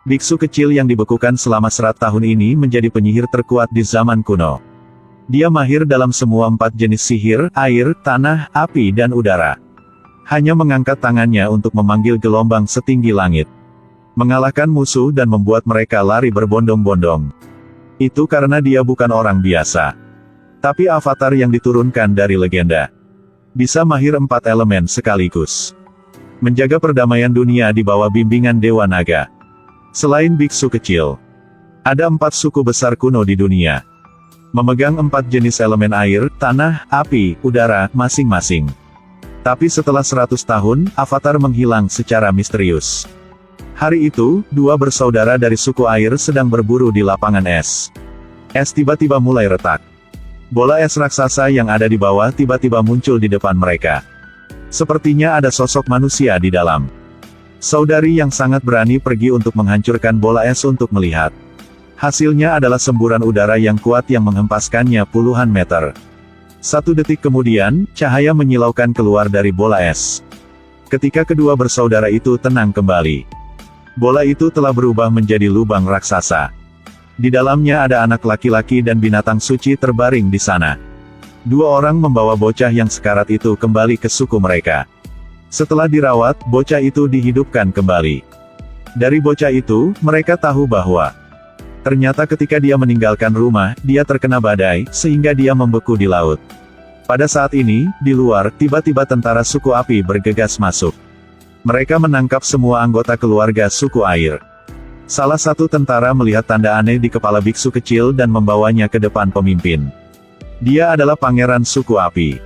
Biksu kecil yang dibekukan selama 100 tahun ini menjadi penyihir terkuat di zaman kuno. Dia mahir dalam semua 4 jenis sihir, air, tanah, api dan udara. Hanya mengangkat tangannya untuk memanggil gelombang setinggi langit. Mengalahkan musuh dan membuat mereka lari berbondong-bondong. Itu karena dia bukan orang biasa. Tapi avatar yang diturunkan dari legenda. Bisa mahir 4 elemen sekaligus. Menjaga perdamaian dunia di bawah bimbingan Dewa Naga. Selain biksu kecil, ada 4 suku besar kuno di dunia. Memegang 4 jenis elemen air, tanah, api, udara, masing-masing. Tapi setelah 100 tahun, avatar menghilang secara misterius. Hari itu, 2 bersaudara dari suku air sedang berburu di lapangan es. Es tiba-tiba mulai retak. Bola es raksasa yang ada di bawah tiba-tiba muncul di depan mereka. Sepertinya ada sosok manusia di dalam. Saudari yang sangat berani pergi untuk menghancurkan bola es untuk melihat. Hasilnya adalah semburan udara yang kuat yang menghempaskannya puluhan meter. 1 detik kemudian, cahaya menyilaukan keluar dari bola es. Ketika kedua bersaudara itu tenang kembali, bola itu telah berubah menjadi lubang raksasa. Di dalamnya ada anak laki-laki dan binatang suci terbaring di sana. 2 orang membawa bocah yang sekarat itu kembali ke suku mereka. Setelah dirawat, bocah itu dihidupkan kembali. Dari bocah itu, mereka tahu bahwa ternyata ketika dia meninggalkan rumah, dia terkena badai, sehingga dia membeku di laut. Pada saat ini, di luar, tiba-tiba tentara suku api bergegas masuk. Mereka menangkap semua anggota keluarga suku air. Salah satu tentara melihat tanda aneh di kepala biksu kecil dan membawanya ke depan pemimpin. Dia adalah pangeran suku api.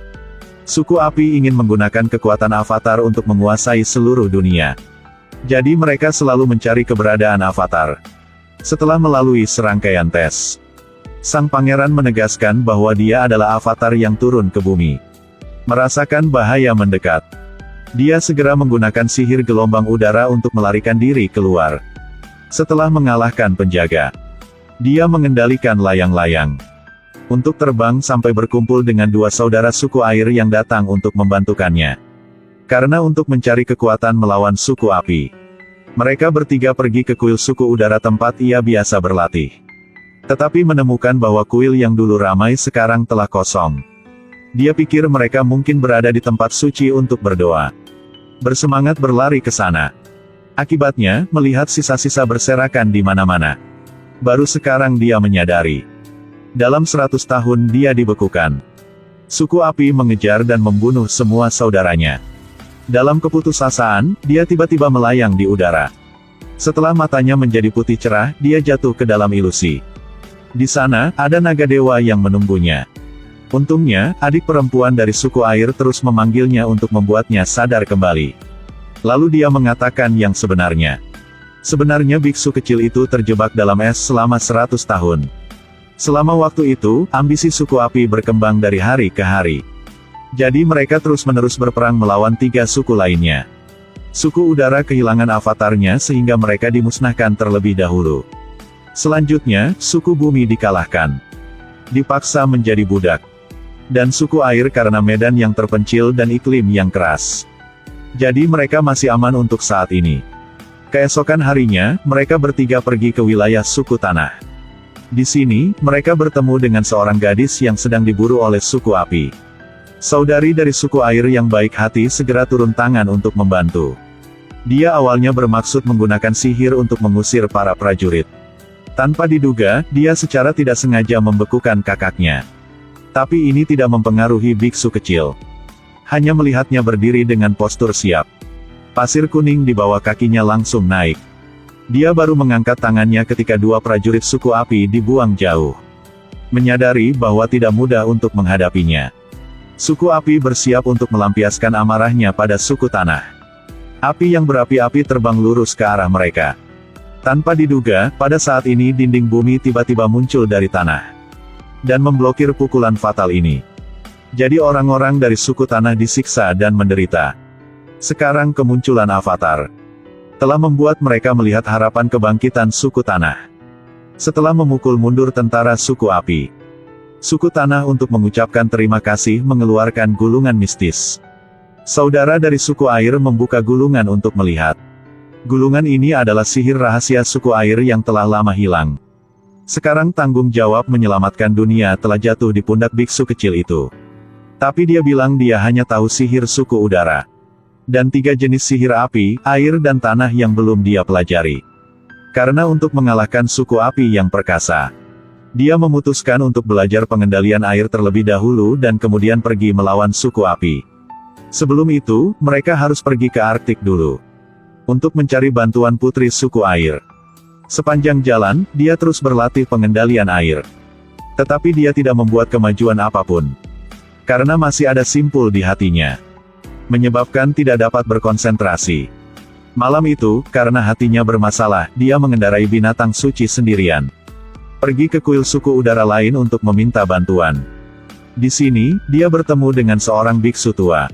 Suku api ingin menggunakan kekuatan avatar untuk menguasai seluruh dunia. Jadi mereka selalu mencari keberadaan avatar. Setelah melalui serangkaian tes, sang pangeran menegaskan bahwa dia adalah avatar yang turun ke bumi. Merasakan bahaya mendekat, dia segera menggunakan sihir gelombang udara untuk melarikan diri keluar. Setelah mengalahkan penjaga, dia mengendalikan layang-layang untuk terbang sampai berkumpul dengan 2 saudara suku air yang datang untuk membantukannya. Karena untuk mencari kekuatan melawan suku api, mereka bertiga pergi ke kuil suku udara tempat ia biasa berlatih. Tetapi menemukan bahwa kuil yang dulu ramai sekarang telah kosong. Dia pikir mereka mungkin berada di tempat suci untuk berdoa. Bersemangat berlari ke sana. Akibatnya, melihat sisa-sisa berserakan di mana-mana. Baru sekarang dia menyadari. Dalam 100 tahun dia dibekukan. Suku api mengejar dan membunuh semua saudaranya. Dalam keputusasaan, dia tiba-tiba melayang di udara. Setelah matanya menjadi putih cerah, dia jatuh ke dalam ilusi. Di sana, ada naga dewa yang menunggunya. Untungnya, adik perempuan dari suku air terus memanggilnya untuk membuatnya sadar kembali. Lalu dia mengatakan yang sebenarnya. Sebenarnya biksu kecil itu terjebak dalam es selama 100 tahun. Selama waktu itu, ambisi suku api berkembang dari hari ke hari. Jadi mereka terus-menerus berperang melawan 3 suku lainnya. Suku udara kehilangan avatarnya sehingga mereka dimusnahkan terlebih dahulu. Selanjutnya, suku bumi dikalahkan. Dipaksa menjadi budak. Dan suku air karena medan yang terpencil dan iklim yang keras. Jadi mereka masih aman untuk saat ini. Keesokan harinya, mereka bertiga pergi ke wilayah suku tanah. Di sini, mereka bertemu dengan seorang gadis yang sedang diburu oleh suku api. Saudari dari suku air yang baik hati segera turun tangan untuk membantu. Dia awalnya bermaksud menggunakan sihir untuk mengusir para prajurit. Tanpa diduga, dia secara tidak sengaja membekukan kakaknya. Tapi ini tidak mempengaruhi biksu kecil. Hanya melihatnya berdiri dengan postur siap. Pasir kuning di bawah kakinya langsung naik. Dia baru mengangkat tangannya ketika 2 prajurit suku api dibuang jauh. Menyadari bahwa tidak mudah untuk menghadapinya. Suku api bersiap untuk melampiaskan amarahnya pada suku tanah. Api yang berapi-api terbang lurus ke arah mereka. Tanpa diduga, pada saat ini dinding bumi tiba-tiba muncul dari tanah. Dan memblokir pukulan fatal ini. Jadi orang-orang dari suku tanah disiksa dan menderita. Sekarang kemunculan avatar telah membuat mereka melihat harapan kebangkitan suku tanah. Setelah memukul mundur tentara suku api, suku tanah untuk mengucapkan terima kasih mengeluarkan gulungan mistis. Saudara dari suku air membuka gulungan untuk melihat. Gulungan ini adalah sihir rahasia suku air yang telah lama hilang. Sekarang tanggung jawab menyelamatkan dunia telah jatuh di pundak biksu kecil itu. Tapi dia bilang dia hanya tahu sihir suku udara. Dan 3 jenis sihir api, air dan tanah yang belum dia pelajari. Karena untuk mengalahkan suku api yang perkasa, dia memutuskan untuk belajar pengendalian air terlebih dahulu dan kemudian pergi melawan suku api. Sebelum itu, mereka harus pergi ke Arktik dulu. Untuk mencari bantuan putri suku air. Sepanjang jalan, dia terus berlatih pengendalian air. Tetapi dia tidak membuat kemajuan apapun. Karena masih ada simpul di hatinya. Menyebabkan tidak dapat berkonsentrasi. Malam itu, karena hatinya bermasalah, dia mengendarai binatang suci sendirian. Pergi ke kuil suku udara lain untuk meminta bantuan. Di sini, dia bertemu dengan seorang biksu tua.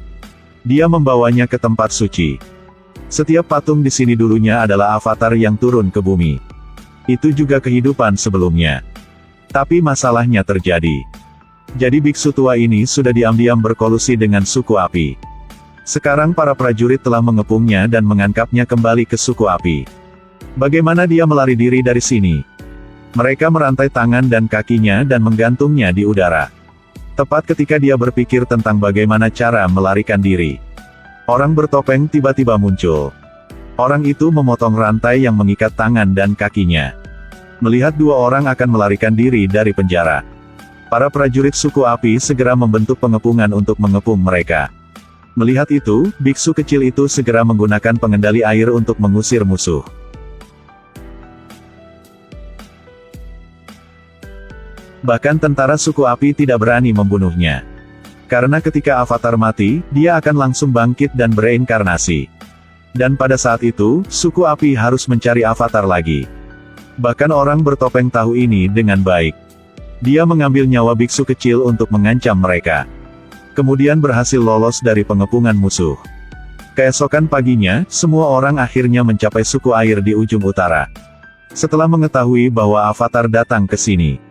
Dia membawanya ke tempat suci. Setiap patung di sini dulunya adalah avatar yang turun ke bumi. Itu juga kehidupan sebelumnya. Tapi masalahnya terjadi. Jadi biksu tua ini sudah diam-diam berkolusi dengan suku api. Sekarang para prajurit telah mengepungnya dan mengangkapnya kembali ke suku api. Bagaimana dia melari diri dari sini? Mereka merantai tangan dan kakinya dan menggantungnya di udara. Tepat ketika dia berpikir tentang bagaimana cara melarikan diri. Orang bertopeng tiba-tiba muncul. Orang itu memotong rantai yang mengikat tangan dan kakinya. Melihat 2 orang akan melarikan diri dari penjara. Para prajurit suku api segera membentuk pengepungan untuk mengepung mereka. Melihat itu, biksu kecil itu segera menggunakan pengendali air untuk mengusir musuh. Bahkan tentara suku api tidak berani membunuhnya. Karena ketika avatar mati, dia akan langsung bangkit dan bereinkarnasi. Dan pada saat itu, suku api harus mencari avatar lagi. Bahkan orang bertopeng tahu ini dengan baik. Dia mengambil nyawa biksu kecil untuk mengancam mereka. Kemudian berhasil lolos dari pengepungan musuh. Keesokan paginya, semua orang akhirnya mencapai suku air di ujung utara. Setelah mengetahui bahwa avatar datang ke sini,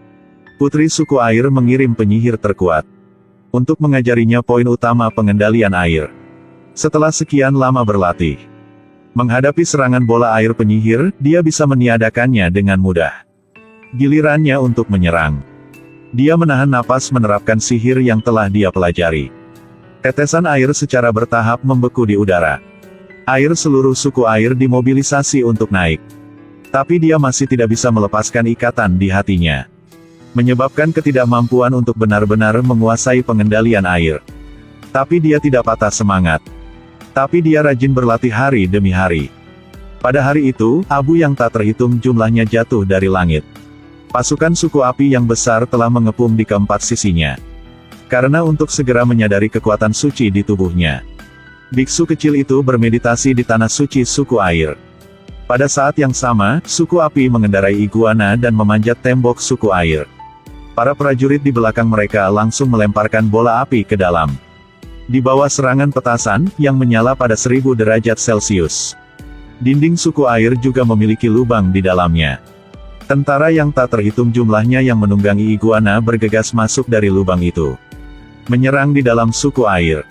putri suku air mengirim penyihir terkuat untuk mengajarinya poin utama pengendalian air. Setelah sekian lama berlatih, menghadapi serangan bola air penyihir, dia bisa meniadakannya dengan mudah. Gilirannya untuk menyerang. Dia menahan napas menerapkan sihir yang telah dia pelajari. Tetesan air secara bertahap membeku di udara. Air seluruh suku air dimobilisasi untuk naik. Tapi dia masih tidak bisa melepaskan ikatan di hatinya. Menyebabkan ketidakmampuan untuk benar-benar menguasai pengendalian air. Tapi dia tidak patah semangat. Tapi dia rajin berlatih hari demi hari. Pada hari itu, abu yang tak terhitung jumlahnya jatuh dari langit. Pasukan suku api yang besar telah mengepung di keempat sisinya. Karena untuk segera menyadari kekuatan suci di tubuhnya, biksu kecil itu bermeditasi di tanah suci suku air. Pada saat yang sama, suku api mengendarai iguana dan memanjat tembok suku air. Para prajurit di belakang mereka langsung melemparkan bola api ke dalam. Di bawah serangan petasan, yang menyala pada 1000 derajat Celcius. Dinding suku air juga memiliki lubang di dalamnya. Tentara yang tak terhitung jumlahnya yang menunggangi iguana bergegas masuk dari lubang itu. Menyerang di dalam suku air.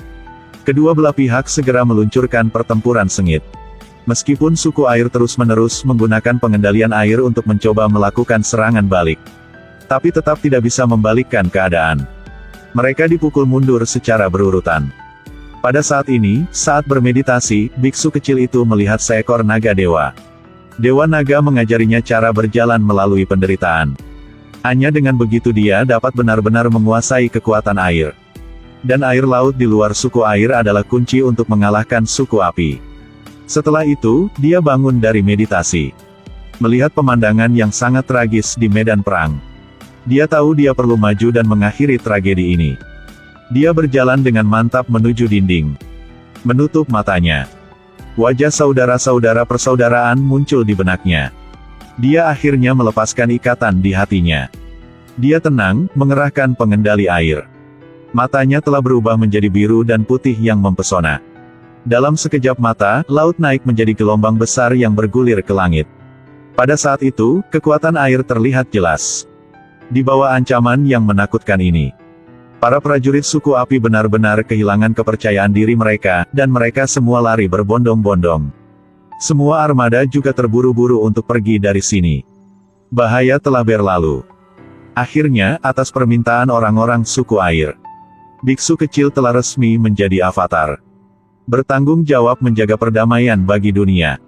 Kedua belah pihak segera meluncurkan pertempuran sengit. Meskipun suku air terus-menerus menggunakan pengendalian air untuk mencoba melakukan serangan balik, tapi tetap tidak bisa membalikkan keadaan. Mereka dipukul mundur secara berurutan. Pada saat ini, saat bermeditasi, biksu kecil itu melihat seekor naga dewa. Dewa naga mengajarinya cara berjalan melalui penderitaan. Hanya dengan begitu dia dapat benar-benar menguasai kekuatan air. Dan air laut di luar suku air adalah kunci untuk mengalahkan suku api. Setelah itu, dia bangun dari meditasi. Melihat pemandangan yang sangat tragis di medan perang. Dia tahu dia perlu maju dan mengakhiri tragedi ini. Dia berjalan dengan mantap menuju dinding. Menutup matanya. Wajah saudara-saudara persaudaraan muncul di benaknya. Dia akhirnya melepaskan ikatan di hatinya. Dia tenang, mengerahkan pengendali air. Matanya telah berubah menjadi biru dan putih yang mempesona. Dalam sekejap mata, laut naik menjadi gelombang besar yang bergulir ke langit. Pada saat itu, kekuatan air terlihat jelas. Di bawah ancaman yang menakutkan ini, para prajurit suku api benar-benar kehilangan kepercayaan diri mereka, dan mereka semua lari berbondong-bondong. Semua armada juga terburu-buru untuk pergi dari sini. Bahaya telah berlalu. Akhirnya, atas permintaan orang-orang suku air, biksu kecil telah resmi menjadi avatar. Bertanggung jawab menjaga perdamaian bagi dunia.